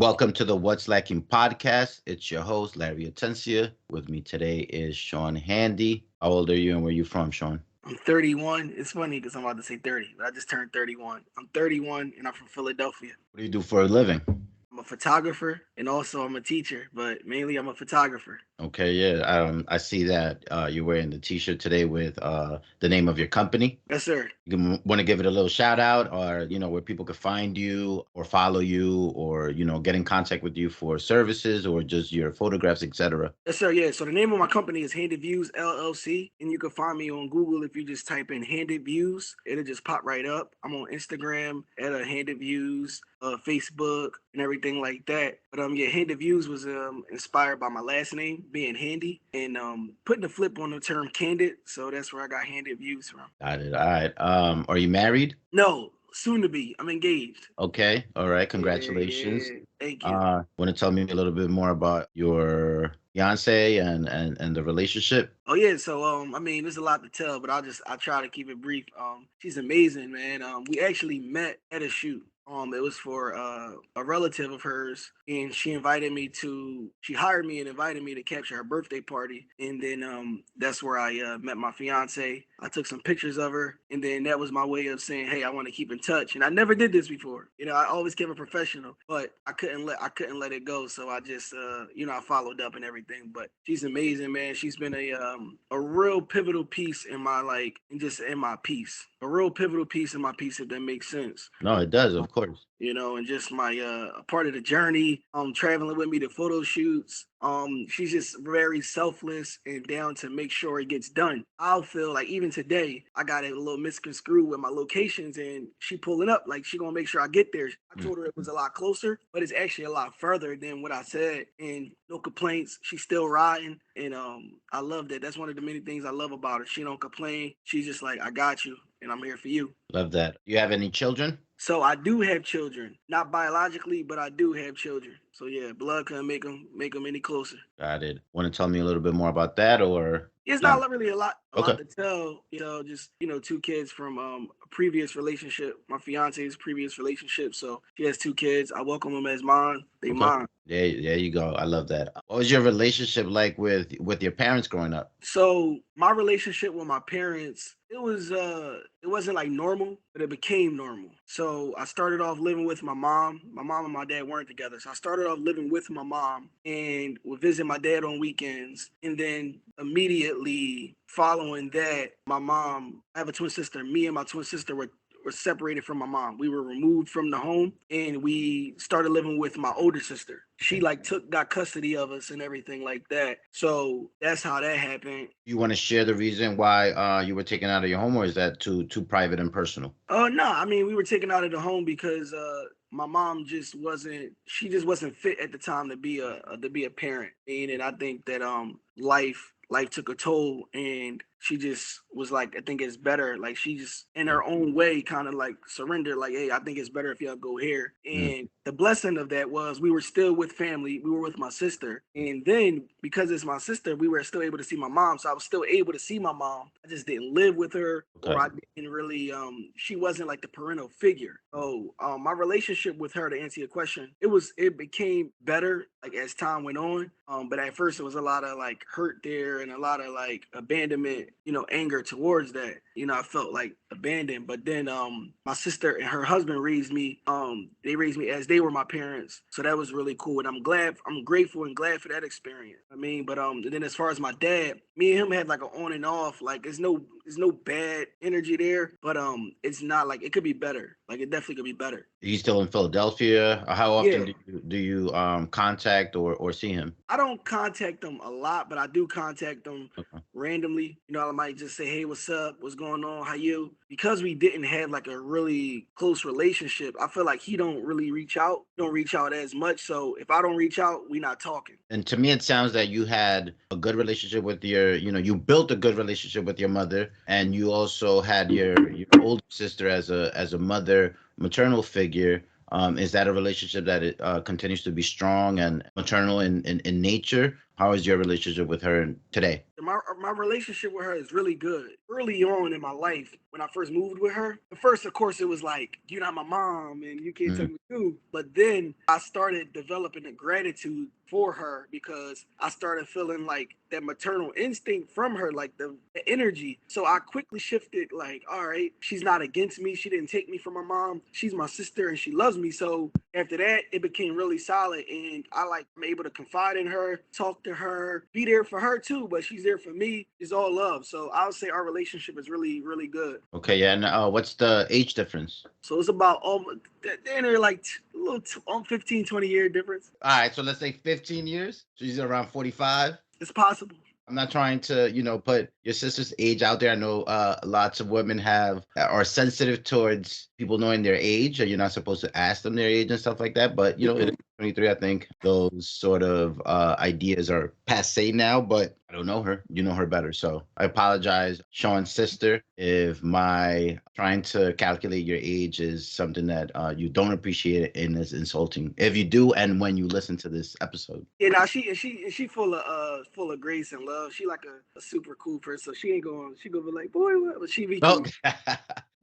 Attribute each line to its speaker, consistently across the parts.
Speaker 1: Welcome to the What's Lacking podcast. It's your host, Larry Atencia. With me today is Shawn Handy. How old are you and where are you from, Shawn?
Speaker 2: I'm 31. It's funny because I'm about to say 30, but I just turned 31. I'm 31 and I'm from Philadelphia.
Speaker 1: What do you do for a living?
Speaker 2: I'm a photographer and also I'm a teacher, but mainly I'm a photographer.
Speaker 1: Okay, yeah. I see that you're wearing the t-shirt today with the name of your company.
Speaker 2: Yes, sir.
Speaker 1: You want to give it a little shout out or, where people could find you or follow you or, get in contact with you for services or just your photographs, etc.
Speaker 2: Yes, sir. Yeah. So the name of my company is Handed Views LLC, and you can find me on Google if you just type in Handed Views. It'll just pop right up. I'm on Instagram at Handed Views, Facebook, and everything like that. But yeah, Handed Views was inspired by my last name being Handy and putting a flip on the term candid. So that's where I got Handed Views from.
Speaker 1: Got it. All right. Are you married?
Speaker 2: No, soon to be. I'm engaged.
Speaker 1: Okay. All right.
Speaker 2: Yeah,
Speaker 1: Congratulations.
Speaker 2: yeah. Thank you.
Speaker 1: Want to tell me a little bit more about your fiance and the relationship?
Speaker 2: Oh yeah, so there's a lot to tell, but I'll try to keep it brief. She's amazing, man. We actually met at a shoot. It was for a relative of hers, and she hired me and invited me to capture her birthday party, and then that's where I met my fiance. I took some pictures of her, and then that was my way of saying, hey, I want to keep in touch. And I never did this before. I always kept it professional, but I couldn't let it go. So I just I followed up and everything. But she's amazing, man. She's been a real pivotal piece in my in my piece. A real pivotal piece in my piece, if that makes sense.
Speaker 1: No, it does, of course.
Speaker 2: And just my a part of the journey, traveling with me to photo shoots. She's just very selfless and down to make sure it gets done. I'll feel like even today, I got a little misconstrued with my locations and she pulling up, like she gonna make sure I get there. I told her it was a lot closer, but it's actually a lot further than what I said. And no complaints. She's still riding. And I love that. That's one of the many things I love about her. She don't complain. She's just like, I got you and I'm here for you.
Speaker 1: Love that. You have any children?
Speaker 2: So I do have children, not biologically, but I do have children. So yeah, blood couldn't make them any closer.
Speaker 1: Got it. Want to tell me a little bit more about that or
Speaker 2: It's
Speaker 1: no?
Speaker 2: not really a lot
Speaker 1: Okay.
Speaker 2: to tell. Just two kids from a previous relationship, my fiance's previous relationship. So she has two kids. I welcome them as mine. They
Speaker 1: Okay.
Speaker 2: mine.
Speaker 1: There you go. I love that. What was your relationship like with your parents growing up?
Speaker 2: So my relationship with my parents, it wasn't like normal, but it became normal. So I started off living with my mom. My mom and my dad weren't together. So I started off living with my mom and would visit my dad on weekends. And then immediately following that, I have a twin sister. Me and my twin sister were separated from my mom. We were removed from the home and we started living with my older sister. She got custody of us and everything like that. So that's how that happened.
Speaker 1: You want to share the reason why you were taken out of your home, or is that too private and personal?
Speaker 2: No, we were taken out of the home because my mom just wasn't fit at the time to be a parent. And I think that life took a toll and she just was like, I think it's better. Like she just in her own way kind of like surrendered, like, hey, I think it's better if y'all go here. And the blessing of that was we were still with family. We were with my sister. And then because it's my sister, we were still able to see my mom. So I was still able to see my mom. I just didn't live with her or I didn't really she wasn't like the parental figure. So my relationship with her, to answer your question, it became better like as time went on. But at first it was a lot of like hurt there and a lot of like abandonment, anger towards that. I felt like abandoned. But then my sister and her husband raised me. They raised me as they were my parents. So that was really cool. And I'm grateful and glad for that experience. But and then as far as my dad, me and him had like an on and off, like there's no bad energy there, but it's not like it could be better. Like it definitely could be better.
Speaker 1: He's still in Philadelphia. How
Speaker 2: Yeah.
Speaker 1: often do you contact or see him?
Speaker 2: I don't contact them a lot, but I do contact them
Speaker 1: Okay.
Speaker 2: randomly. I might just say, hey, what's up? What's going on? How you? Because we didn't have like a really close relationship, I feel like he don't really reach out. Don't reach out as much. So if I don't reach out, we not talking.
Speaker 1: And to me, it sounds that you had a good relationship with you built a good relationship with your mother, and you also had your older sister as a mother, maternal figure. Is that a relationship that it continues to be strong and maternal in nature? How is your relationship with her today?
Speaker 2: My relationship with her is really good. Early on in my life, when I first moved with her, at first, of course, it was like, you're not my mom and you can't tell
Speaker 1: Mm.
Speaker 2: me what to do. But then I started developing a gratitude for her because I started feeling like that maternal instinct from her, like the energy. So I quickly shifted, like, all right, she's not against me. She didn't take me from my mom. She's my sister and she loves me. So after that, it became really solid. And I'm able to confide in her, talk to her, be there for her too. But she's there for me. It's all love. So I would say our relationship is really, really good.
Speaker 1: Okay, yeah. And what's the age difference?
Speaker 2: So it's about almost, they're like a little 15, 20 year difference.
Speaker 1: All right, so let's say 15 years. She's around 45.
Speaker 2: It's possible.
Speaker 1: I'm not trying to, put your sister's age out there. I know lots of women are sensitive towards people knowing their age, or you're not supposed to ask them their age and stuff like that. But it is 23. I think those sort of ideas are passe now. But I don't know her. You know her better, so I apologize, Sean's sister, if my trying to calculate your age is something that you don't appreciate and is insulting. If you do, and when you listen to this episode.
Speaker 2: Yeah, now she full of grace and love. She like a super cool person. So she ain't going. She gonna be like, boy, what? But she be
Speaker 1: Oh,
Speaker 2: cool.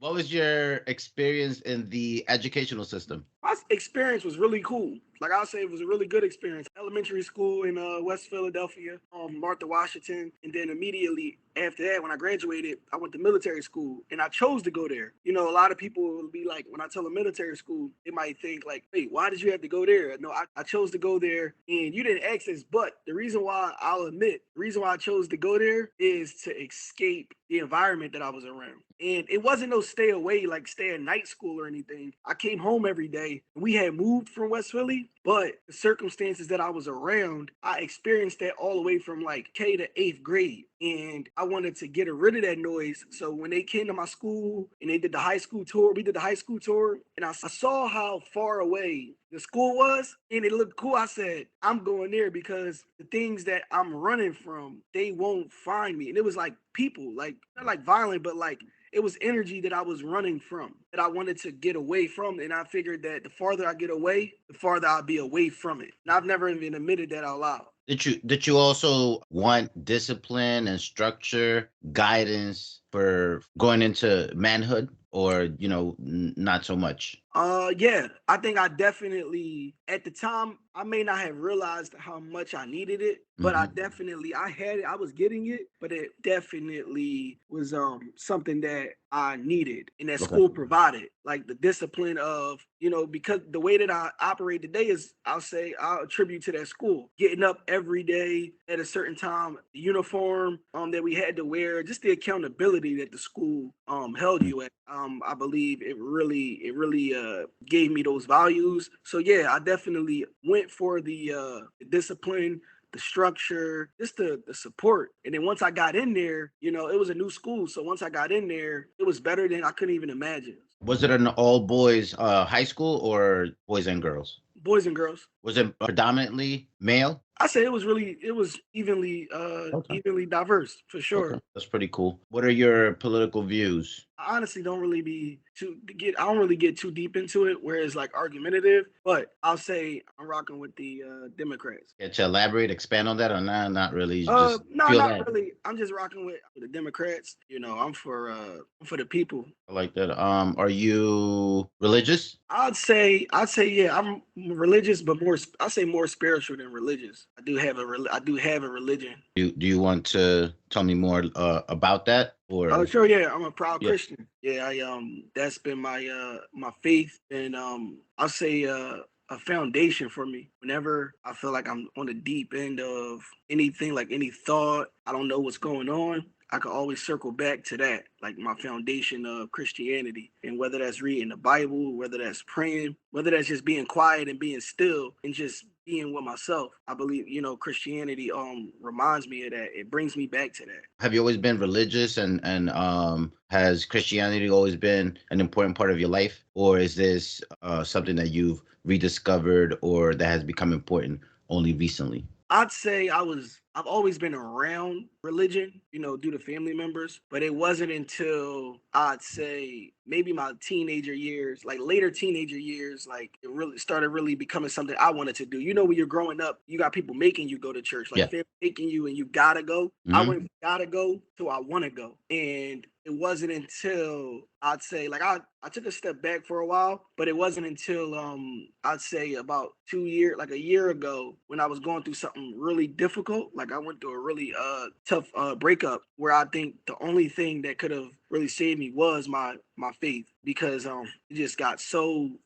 Speaker 1: what was your experience in the educational system?
Speaker 2: My experience was really cool. Like I'll say, it was a really good experience. Elementary school in West Philadelphia, Martha Washington, and then immediately after that, when I graduated, I went to military school, and I chose to go there. A lot of people will be like, when I tell them military school, they might think like, "Wait, why did you have to go there?" No, I chose to go there, and you didn't ask this, but the reason why I'll admit, the reason why I chose to go there is to escape the environment that I was around. And it wasn't no stay away, like stay at night school or anything. I came home every day. We had moved from West Philly, but the circumstances that I was around, I experienced that all the way from like K to eighth grade. And I wanted to get rid of that noise. So when they came to my school and they did the high school tour, we did the high school tour, and I saw how far away the school was, and it looked cool. I said, I'm going there because the things that I'm running from, they won't find me. And it was like people, like not like violent, but like it was energy that I was running from, that I wanted to get away from. And I figured that the farther I get away, the farther I'll be away from it. And I've never even admitted that out loud.
Speaker 1: Did you also want discipline and structure, guidance for going into manhood, or not so much?
Speaker 2: Yeah, I think I definitely, at the time, I may not have realized how much I needed it, but
Speaker 1: Hmm.
Speaker 2: I had it, I was getting it, but it definitely was something that I needed and that
Speaker 1: Okay.
Speaker 2: school provided. Like the discipline of, because the way that I operate today is, I'll attribute to that school. Getting up every day at a certain time, the uniform that we had to wear, just the accountability that the school held you at. I believe it really gave me those values. So yeah, I definitely went for the discipline, the structure, just the support. And then once I got in there, it was a new school. So once I got in there, it was better than I couldn't even imagine.
Speaker 1: Was it an all boys high school or boys and girls?
Speaker 2: Boys and girls.
Speaker 1: Was it predominantly male?
Speaker 2: I say it was
Speaker 1: Okay.
Speaker 2: evenly diverse for sure.
Speaker 1: Okay, that's pretty cool. What are your political views?
Speaker 2: I honestly I don't really get too deep into it where it's like argumentative, but I'll say I'm rocking with the Democrats.
Speaker 1: Get to elaborate, expand on that, or not? Not really. You just
Speaker 2: No,
Speaker 1: feel
Speaker 2: not
Speaker 1: that.
Speaker 2: really. I'm just rocking with the Democrats. I'm for the people.
Speaker 1: I like that. Are you religious?
Speaker 2: I'd say yeah, I'm religious, but I say more spiritual than religious. I do have a religion.
Speaker 1: Do you want to tell me more about that,
Speaker 2: Oh,
Speaker 1: or
Speaker 2: sure, yeah, I'm a proud
Speaker 1: yeah?
Speaker 2: Christian. Yeah, I that's been my faith, and I'll say a foundation for me. Whenever I feel like I'm on the deep end of anything, like any thought, I don't know what's going on, I can always circle back to that, like my foundation of Christianity. And whether that's reading the Bible, whether that's praying, whether that's just being quiet and being still and just being with myself, I believe, Christianity reminds me of that. It brings me back to that.
Speaker 1: Have you always been religious, and has Christianity always been an important part of your life, or is this something that you've rediscovered or that has become important only recently?
Speaker 2: I'd say I've always been around religion, due to family members, but it wasn't until I'd say maybe my teenager years, like later teenager years, like it really started really becoming something I wanted to do. When you're growing up, you got people making you go to church, like
Speaker 1: Yeah.
Speaker 2: family making you and you gotta go. I
Speaker 1: Hmm.
Speaker 2: went gotta go to I wanna go. And it wasn't until I'd say like I took a step back for a while, but it wasn't until I'd say about 2 years, like a year ago, when I was going through something really difficult. Like I went through a really tough breakup where I think the only thing that could have really saved me was my faith, because it got so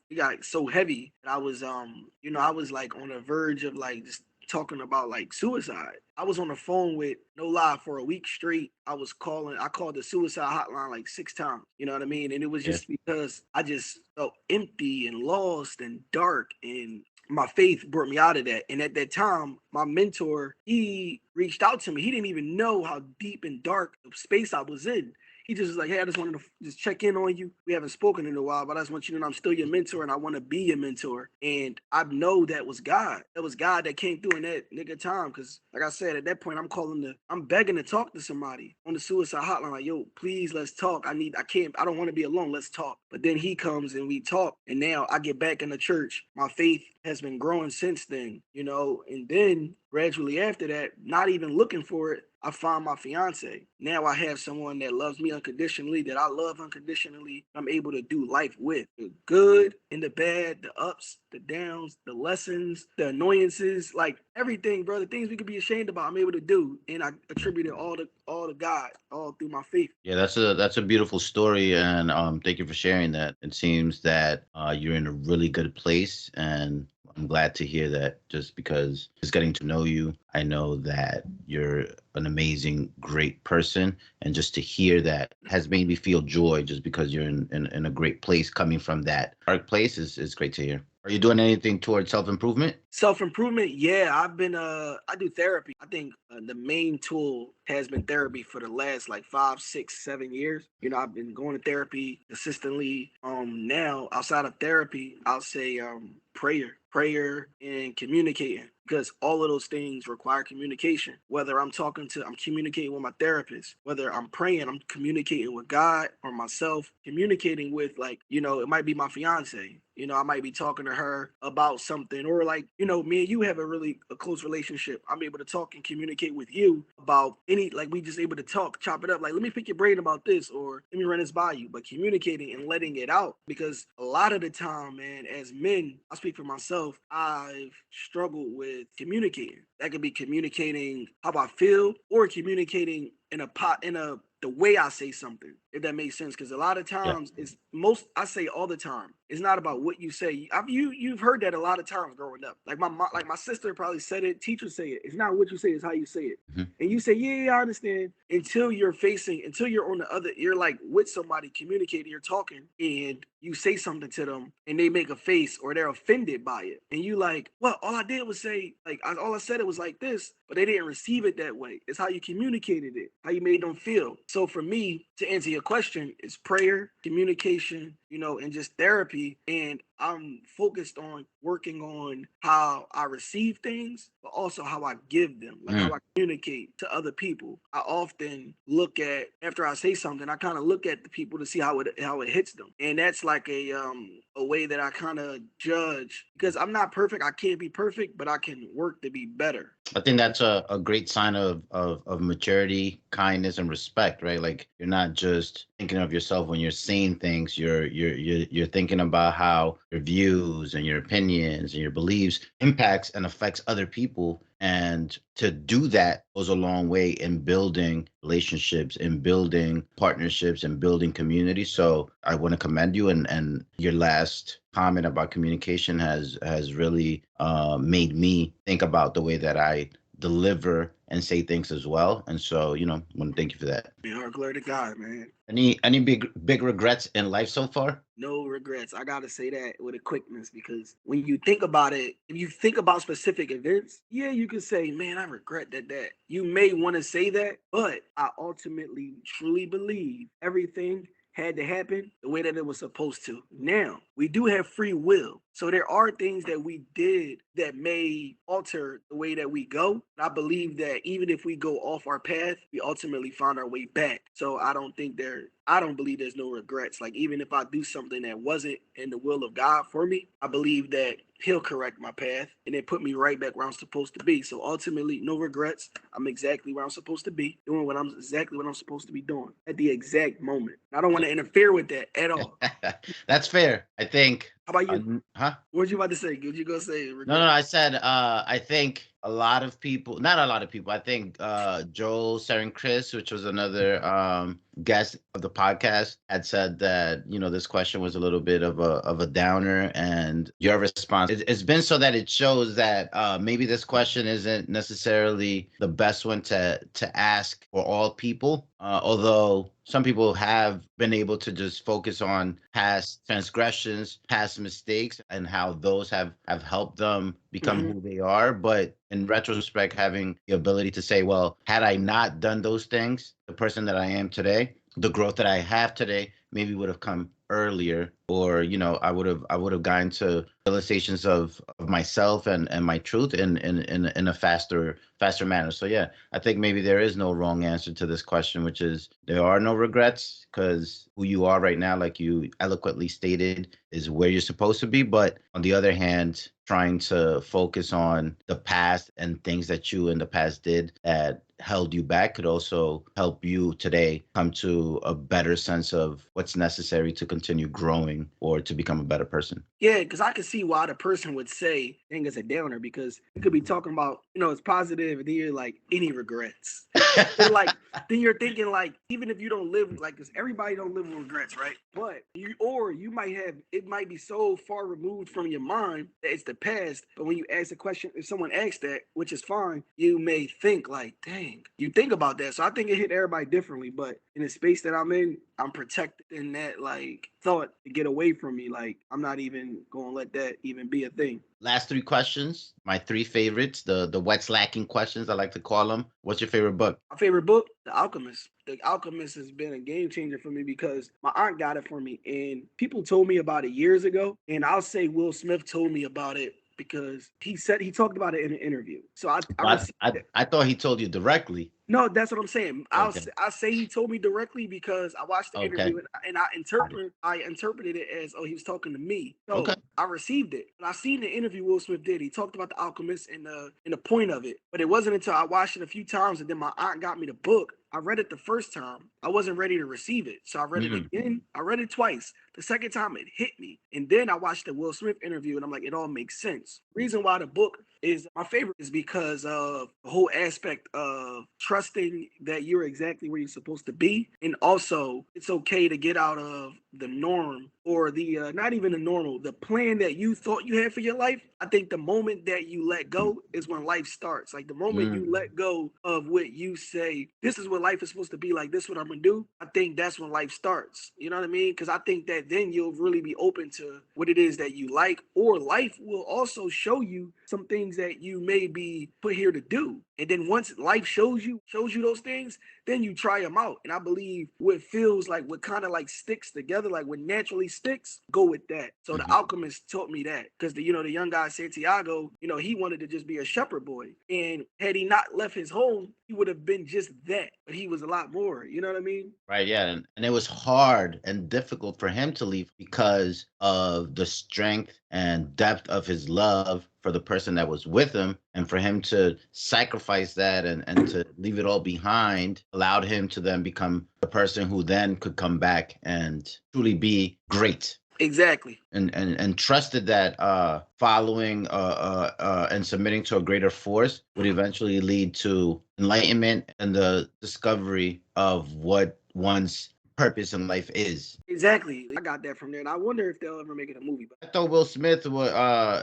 Speaker 2: heavy that I was I was like on the verge of like just talking about like suicide. I was on the phone with, no lie, for a week straight. I called the suicide hotline like 6 times. You know what I mean? And it was
Speaker 1: Yeah.
Speaker 2: just because I just felt empty and lost and dark, and my faith brought me out of that. And at that time, my mentor, he reached out to me. He didn't even know how deep and dark of space I was in. He just was like, hey, I just wanted to just check in on you. We haven't spoken in a while, but I just want you to know I'm still your mentor and I want to be your mentor. And I know that was God. That was God that came through in that nigga time. Cause like I said, at that point, I'm begging to talk to somebody on the suicide hotline. Like, yo, please, let's talk. I don't want to be alone. Let's talk. But then he comes and we talk. And now I get back in the church. My faith has been growing since then, and then gradually after that, not even looking for it, I found my fiance. Now I have someone that loves me unconditionally, that I love unconditionally. I'm able to do life with the good and the bad, the ups, the downs, the lessons, the annoyances, like everything, bro. The things we could be ashamed about, I'm able to do, and I attribute it all to God, all through my faith.
Speaker 1: Yeah, that's a beautiful story, and thank you for sharing that. It seems that you're in a really good place, and I'm glad to hear that. Just because just getting to know you, I know that you're an amazing, great person, and just to hear that has made me feel joy. Just because you're in a great place, coming from that dark place is great to hear. Are you doing anything towards self improvement?
Speaker 2: Self-improvement, yeah. I do therapy. I think the main tool has been therapy for the last like 5, 6, 7 years. I've been going to therapy consistently. Now outside of therapy, I'll say prayer and communicating, because all of those things require communication. Whether I'm communicating with my therapist, whether I'm praying, I'm communicating with God or myself, communicating with, like, it might be my fiance. I might be talking to her about something, or like, me and you have a close relationship. I'm able to talk and communicate with you about like we just able to talk, chop it up. Like, let me pick your brain about this, or let me run this by you. But communicating and letting it out, because a lot of the time, man, as men, I speak for myself, I've struggled with communicating. That could be communicating how I feel, or communicating in the way I say something, if that makes sense. Because a lot of
Speaker 1: Yeah.
Speaker 2: times, I say all the time, it's not about what you say. You've heard that a lot of times growing up. Like my sister probably said it. Teachers say it. It's not what you say, it's how you say it.
Speaker 1: Mhm.
Speaker 2: And you say, yeah, I understand. Until you're on the other, you're like with somebody communicating, you're talking, and you say something to them, and they make a face or they're offended by it, and you like, well, all I did was say, like, all I said it was like this, but they didn't receive it that way. It's how you communicated it, how you made them feel. So for me, to answer your question, it's prayer, communication, and just therapy. And I'm focused on working on how I receive things, but also how I give them, like how
Speaker 1: Mm.
Speaker 2: I communicate to other people. I often look at, after I say something, I kind of look at the people to see how it hits them, and that's like a way that I kind of judge, because I'm not perfect. I can't be perfect, but I can work to be better.
Speaker 1: I think that's a great sign of maturity, kindness, and respect, right? Like, you're not just thinking of yourself when you're saying things. You're thinking about how your views and your opinions and your beliefs impacts and affects other people. And to do that goes a long way in building relationships, in building partnerships, and building community. So I want to commend you, and your last comment about communication has really made me think about the way that I deliver and say things as well. And so, I want to thank you for that.
Speaker 2: Man, glory to God, man.
Speaker 1: Any big regrets in life so far?
Speaker 2: No regrets. I gotta say that with a quickness, because when you think about it, if you think about specific events, yeah, you can say, man, I regret that. You may want to say that, but I ultimately truly believe everything had to happen the way that it was supposed to. Now, we do have free will. So there are things that we did that may alter the way that we go. And I believe that even if we go off our path, we ultimately find our way back. So I don't believe there's no regrets. Like even if I do something that wasn't in the will of God for me, I believe that he'll correct my path and then put me right back where I'm supposed to be. So ultimately, no regrets. I'm exactly where I'm supposed to be, doing exactly what I'm supposed to be doing at the exact moment. I don't want to interfere with that at all.
Speaker 1: That's fair. I think.
Speaker 2: How about you?
Speaker 1: Huh?
Speaker 2: What was you about to say? What you gonna say?
Speaker 1: No.
Speaker 2: Regret?
Speaker 1: I said. I think a lot of people, not a lot of people. I think Joel Chris, which was another guest of the podcast, had said that this question was a little bit of a downer, and your response. It's been so that it shows that maybe this question isn't necessarily the best one to ask for all people. Although some people have been able to just focus on past transgressions, past mistakes, and how those have helped them become
Speaker 2: Mm-hmm.
Speaker 1: who they are. But in retrospect, having the ability to say, well, had I not done those things, the person that I am today, the growth that I have today, maybe would have come earlier, or I would have gotten to realizations of myself and my truth in a faster manner. So yeah, I think maybe there is no wrong answer to this question, which is there are no regrets, because who you are right now, like you eloquently stated, is where you're supposed to be. But on the other hand, trying to focus on the past and things that you in the past did that held you back could also help you today come to a better sense of what's necessary to continue growing or to become a better person.
Speaker 2: Yeah, because I can see why the person would say, "Dang, it's a downer," because you could be talking about, it's positive, and then you're like, any regrets. Then like, then you're thinking like, even if you don't live like, because everybody don't live with regrets, right? But you might have, it might be so far removed from your mind that it's the past. But when you ask a question, if someone asks that, which is fine, you may think like, dang, you think about that. So I think it hit everybody differently. But in the space that I'm in, I'm protected in that like thought to get away from me. Like I'm not even gonna let that even be a thing.
Speaker 1: Last three questions, my three favorites, the what's lacking questions, I like to call them. What's your favorite book?
Speaker 2: My favorite book, The Alchemist. The Alchemist has been a game changer for me because my aunt got it for me, and people told me about it years ago. And I'll say Will Smith told me about it because he talked about it in an interview. So I
Speaker 1: But
Speaker 2: received
Speaker 1: I,
Speaker 2: it.
Speaker 1: I thought he told you directly.
Speaker 2: No, that's what I'm saying.
Speaker 1: Okay.
Speaker 2: I say he told me directly because I watched the
Speaker 1: Okay.
Speaker 2: interview and
Speaker 1: Got it.
Speaker 2: I interpreted it as, oh, he was talking to me.
Speaker 1: Okay.
Speaker 2: So I received it. And I seen the interview Will Smith did. He talked about the Alchemist and the point of it. But it wasn't until I watched it a few times and then my aunt got me the book. I read it the first time. I wasn't ready to receive it. So I read it
Speaker 1: Mm.
Speaker 2: again. I read it twice. The second time it hit me. And then I watched the Will Smith interview and I'm like, it all makes sense. Reason why the book is my favorite is because of the whole aspect of trusting that you're exactly where you're supposed to be. And also, it's okay to get out of the norm or the not even the normal, the plan that you thought you had for your life. I think the moment that you let go is when life starts. Like the moment
Speaker 1: Mm.
Speaker 2: you let go of what you say, this is what life is supposed to be like, this is what I'm gonna do. I think that's when life starts. You know what I mean? Because I think that then you'll really be open to what it is that you like, or life will also show you some things that you may be put here to do. And then once life shows you those things, then you try them out. And I believe what feels like what kind of like sticks together, like what naturally sticks, go with that. So the
Speaker 1: Mhm.
Speaker 2: Alchemist taught me that because the young guy Santiago, he wanted to just be a shepherd boy, and had he not left his home, he would have been just that. But he was a lot more. You know what I mean?
Speaker 1: Right, yeah. And it was hard and difficult for him to leave because of the strength and depth of his love for the person that was with him. And for him to sacrifice that and to leave it all behind allowed him to then become the person who then could come back and truly be great.
Speaker 2: Exactly.
Speaker 1: And trusted that following and submitting to a greater force would eventually lead to enlightenment and the discovery of what one's purpose in life is.
Speaker 2: Exactly. I got that from there, and I wonder if they'll ever make it a movie. But
Speaker 1: I thought Will Smith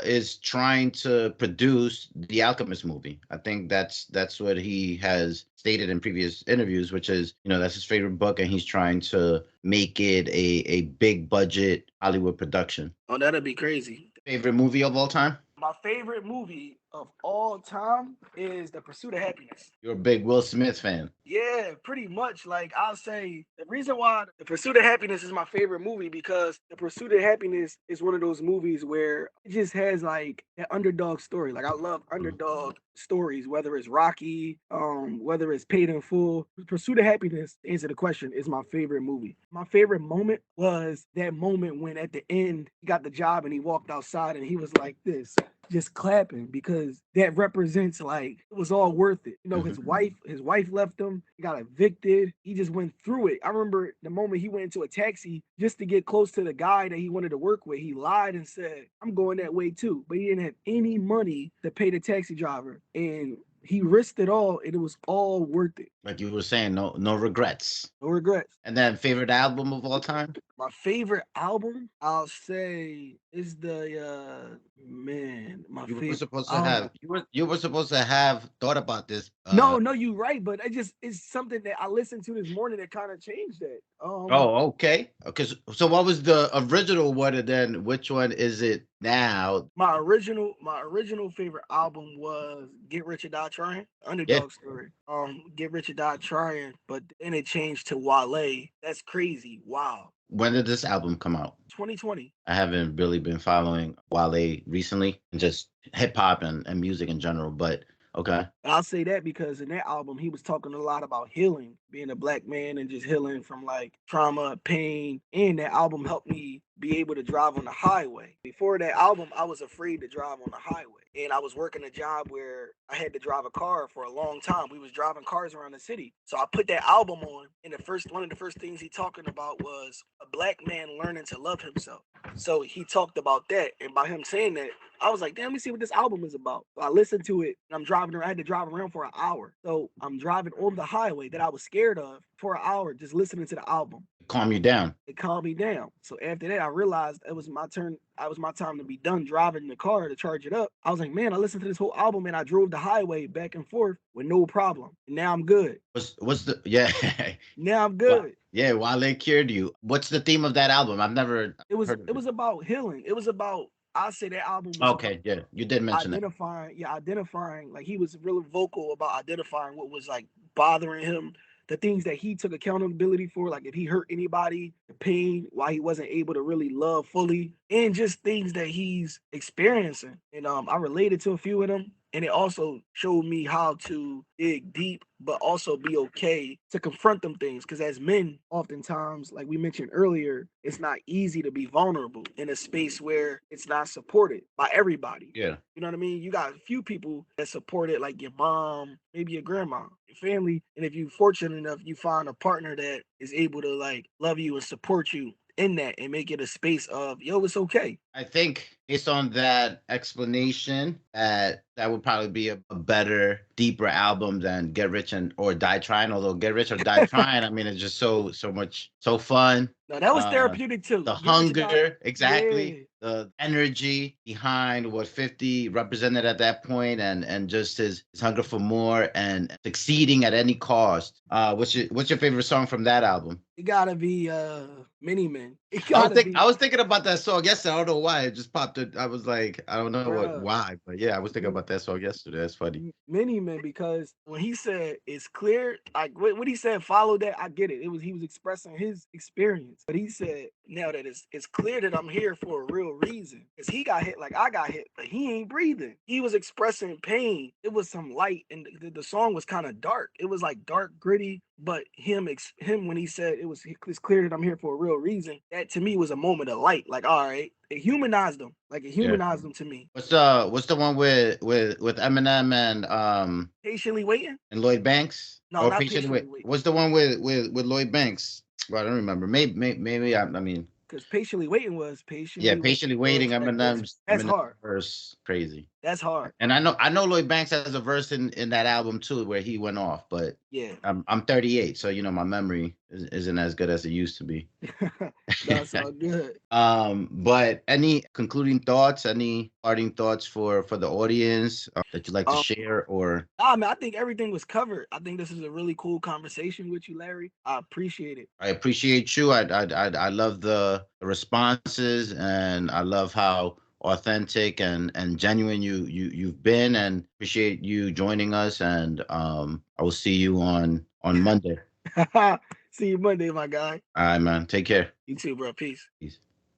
Speaker 1: is trying to produce the Alchemist movie. I think that's what he has stated in previous interviews, which is that's his favorite book, and he's trying to make it a big budget Hollywood production.
Speaker 2: oh, that'd be crazy.
Speaker 1: Favorite movie of all time?
Speaker 2: my favorite movie of all time is The Pursuit of Happiness.
Speaker 1: You're a big Will Smith fan.
Speaker 2: Yeah, pretty much. Like I'll say the reason why The Pursuit of Happiness is my favorite movie because The Pursuit of Happiness is one of those movies where it just has like an underdog story. Like I love underdog stories, whether it's Rocky, whether it's Paid in Full. Pursuit of Happiness, to answer the question, is my favorite movie. My favorite moment was that moment when at the end he got the job and he walked outside and he was like this just clapping because that represents like it was all worth it. You know, his wife left him, he got evicted, he just went through it. I remember the moment he went into a taxi just to get close to the guy that he wanted to work with, he lied and said, I'm going that way too. But he didn't have any money to pay the taxi driver. And he risked it all and it was all worth it.
Speaker 1: Like you were saying, no regrets.
Speaker 2: No regrets.
Speaker 1: And then favorite album of all time?
Speaker 2: My favorite album, I'll say, is the my
Speaker 1: You were
Speaker 2: favorite
Speaker 1: supposed to
Speaker 2: album.
Speaker 1: have you were supposed to have thought about this.
Speaker 2: No, you're right, but it's something that I listened to this morning that kind of changed that.
Speaker 1: Oh, okay. Okay. So what was the original one, and then which one is it now?
Speaker 2: My original favorite album was Get Rich or Die Trying,
Speaker 1: Yeah.
Speaker 2: Underdog Story. Get Rich or Die Trying, but then it changed to Wale. That's crazy. Wow.
Speaker 1: When did this album come out?
Speaker 2: 2020.
Speaker 1: I haven't really been following Wale recently, and just hip hop and music in general. But okay.
Speaker 2: I'll say that because in that album he was talking a lot about healing, being a black man and just healing from like trauma, pain. And that album helped me be able to drive on the highway. Before that album, I was afraid to drive on the highway. And I was working a job where I had to drive a car for a long time. We was driving cars around the city. So I put that album on, and one of the first things he talking about was a black man learning to love himself. So he talked about that, and by him saying that, I was like, damn, let me see what this album is about. So I listened to it, and I'm driving around. I had to drive around for an hour. So I'm driving on the highway that I was scared of for an hour, just listening to the album.
Speaker 1: Calm you down.
Speaker 2: It calmed me down. So after that, I realized it was my turn. It was my time to be done driving the car to charge it up. I was like, man, I listened to this whole album and I drove the highway back and forth with no problem. And now I'm good.
Speaker 1: What's the yeah?
Speaker 2: Now I'm good.
Speaker 1: Yeah, Wale cured you. What's the theme of that album? I've never heard of
Speaker 2: It was about healing. It was about, I say that album was about
Speaker 1: Okay, yeah, you did mention that.
Speaker 2: identifying, like he was really vocal about identifying what was like bothering him, the things that he took accountability for, like if he hurt anybody, the pain, why he wasn't able to really love fully, and just things that he's experiencing. And I related to a few of them. And it also showed me how to dig deep, but also be okay to confront them things. Because as men, oftentimes, like we mentioned earlier, it's not easy to be vulnerable in a space where it's not supported by everybody.
Speaker 1: Yeah.
Speaker 2: You know what I mean? You got a few people that support it, like your mom, maybe your grandma, your family. And if you're fortunate enough, you find a partner that is able to like love you and support you in that and make it a space of, yo, it's okay.
Speaker 1: I think based on that explanation, that would probably be a better, deeper album than Get Rich or Die Trying. Although Get Rich or Die Trying, I mean, it's just so fun.
Speaker 2: No, that was therapeutic too.
Speaker 1: The
Speaker 2: Get Rich or Die.
Speaker 1: hunger, exactly.
Speaker 2: Yeah.
Speaker 1: The energy behind what 50 represented at that point, and just his hunger for more and succeeding at any cost. What's your favorite song from that album?
Speaker 2: It gotta be Mini Men.
Speaker 1: I was thinking about that song yesterday. I don't know why it just popped. I was like, I don't know why, but yeah, I was thinking about that song yesterday. That's funny.
Speaker 2: Mini Men, because when he said it's clear, like what he said, follow that. I get it. He was expressing his experience, but he said now that it's clear that I'm here for a real reason. Because he got hit like I got hit, but he ain't breathing. He was expressing pain. It was some light, and the song was kind of dark. It was like dark, gritty. But him when he said it's clear that I'm here for a real reason, that to me was a moment of light. Like, all right, it humanized him. Like it humanized him to me.
Speaker 1: What's the one with Eminem and
Speaker 2: Patiently Waiting?
Speaker 1: and Lloyd Banks?
Speaker 2: No, not Patiently Waiting.
Speaker 1: What's the one with Lloyd Banks? Well, I don't remember. Maybe I mean,
Speaker 2: because Patiently Waiting was patiently.
Speaker 1: Yeah, Patiently Waiting. Eminem's
Speaker 2: hard.
Speaker 1: Verse, crazy.
Speaker 2: That's hard.
Speaker 1: And I know Lloyd Banks has a verse in that album too where he went off, but
Speaker 2: yeah,
Speaker 1: I'm 38, so you know my memory isn't as good as it used to be.
Speaker 2: That's all good.
Speaker 1: But any concluding thoughts, any parting thoughts for the audience that you'd like to share, or?
Speaker 2: Man, I think everything was covered. I think this is a really cool conversation with you, Larry. I appreciate it.
Speaker 1: I appreciate you. I love the responses, and I love how authentic and genuine you've been, and appreciate you joining us. And I will see you on Monday.
Speaker 2: See you Monday, my guy.
Speaker 1: All right, man. Take care.
Speaker 2: You too, bro. Peace.
Speaker 1: Peace.